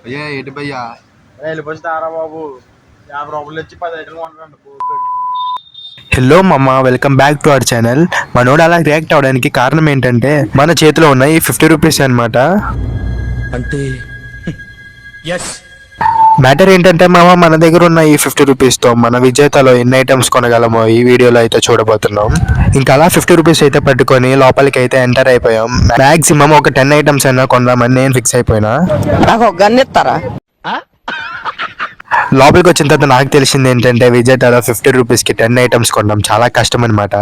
భయ్యా ఏంటి భయ్యా? వెళ్ళిపోతారా బాబు? 50 రూపాయలు ఇచ్చి 10 ఐటెలు కొంటాను. హలో మమ్మ, welcome back to our channel. మనోడు అలా రియాక్ట్ అవడానికి కారణం ఏంటంటే మన చేతిలో ఉన్న ఈ 50 రూపీస్ అనమాట. అంటే మ్యాటర్ ఏంటంటే మామ, మన దగ్గర ఉన్న ఈ 50 రూపీస్తో మన విజేతలో ఎన్ని ఐటమ్స్ కొనగలమో ఈ వీడియోలో అయితే చూడబోతున్నాం. ఇంకా అలా 50 రూపీస్ అయితే పట్టుకొని లోపలికి అయితే ఎంటర్ అయిపోయాం. మాక్సిమం ఒక 10 ఐటమ్స్ అయినా కొందామని నేను ఫిక్స్ అయిపోయినా. నాకు ఒక గన్ ఇస్తారా? లోపలికి వచ్చిన తర్వాత నాకు తెలిసింది ఏంటంటే విజేతలో 50 రూపీస్కి 10 ఐటమ్స్ కొనడం చాలా కష్టం అనమాట.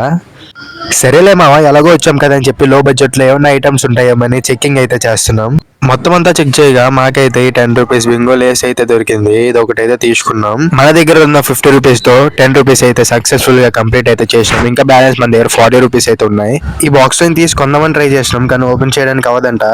సరేలే మావా, ఎలాగో వచ్చాం కదా అని చెప్పి లో బడ్జెట్లో ఏమైనా ఐటమ్స్ ఉంటాయేమని చెక్కింగ్ అయితే చేస్తున్నాం. మొత్తం అంతా చెక్ చేయగా మాకైతే ఈ 10 రూపీస్ బింగో లేస్ అయితే దొరికింది. ఇది ఒకటైతే తీసుకున్నాం. మన దగ్గర ఉన్న 50 రూపీస్ తో 10 రూపీస్ అయితే సక్సెస్ఫుల్ గా కంప్లీట్ అయితే చేసినాం. ఇంకా బ్యాలెన్స్ మన దగ్గర 40 రూపీస్ అయితే ఉన్నాయి. ఈ బాక్స్ తో తీసుకుందామని ట్రై చేసినాం, కానీ ఓపెన్ చేయడానికి అవ్వదంట.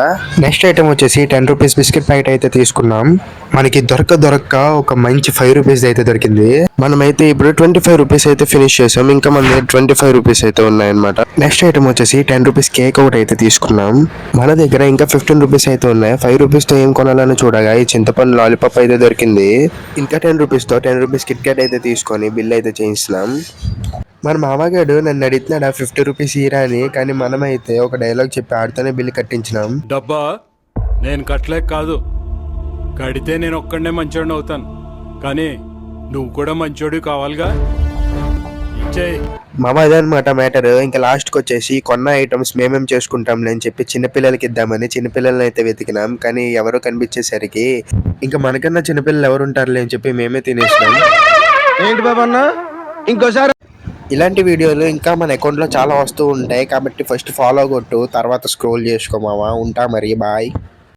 నెక్స్ట్ ఐటమ్ వచ్చేసి 10 రూపీస్ బిస్కెట్ ప్యాకెట్ అయితే తీసుకున్నాం. మనకి దొరక్క ఒక మంచి 5 రూపీస్ అయితే దొరికింది. మనమైతే ఇప్పుడు 25 రూపీస్ అయితే ఫినిష్ చేసాం. ఇంకా మన దగ్గర 25 రూపీస్ అయితే ఉన్నాయన్నమాట. నెక్స్ట్ ఐటమ్ వచ్చేసి 10 రూపీస్ కేక్ ఒకటి అయితే తీసుకున్నాం. మన దగ్గర ఇంకా 15 రూపీస్ అయితే ఉన్నాయి. 5 రూపీస్ తో ఏం కొనాలని చూడగా ఈ చింతపండు లాలీపాప్ అయితే దొరికింది. ఇంకా 10 రూపీస్ తో 10 రూపీస్ కిట్ క్యాట్ అయితే తీసుకొని బిల్ అయితే చేయించినాం. మన మామగాడు నన్ను అడిగినాడు 50 రూపీస్ ఇరా అని, కానీ మనమైతే ఒక డైలాగ్ చెప్పి ఆడితోనే బిల్లు కట్టించినాం. డబ్బా నేను కట్టలేక కాదు, కడితే నేను ఒక్కడనే మంచోడిని అవుతాను, కానీ నువ్వు కూడా మంచోడు కావాలిగా. మామ అదనమాట మ్యాటర్. ఇంకా లాస్ట్కి వచ్చేసి కొన్న ఐటమ్స్ మేమేం చేసుకుంటాంలే అని చెప్పి చిన్నపిల్లలకి ఇద్దామని చిన్నపిల్లల్ని అయితే వెతికినాం, కానీ ఎవరో కనిపించేసరికి ఇంకా మనకన్నా చిన్నపిల్లలు ఎవరు ఉంటారులే అని చెప్పి మేమే తినేసినాం. ఏంటి బాబు అన్న, ఇంకోసారి ఇలాంటి వీడియోలు ఇంకా మన అకౌంట్లో చాలా వస్తూ ఉంటాయి, కాబట్టి ఫస్ట్ ఫాలో కొట్టు, తర్వాత స్క్రోల్ చేసుకో మామ. ఉంటా మరి, బాయ్.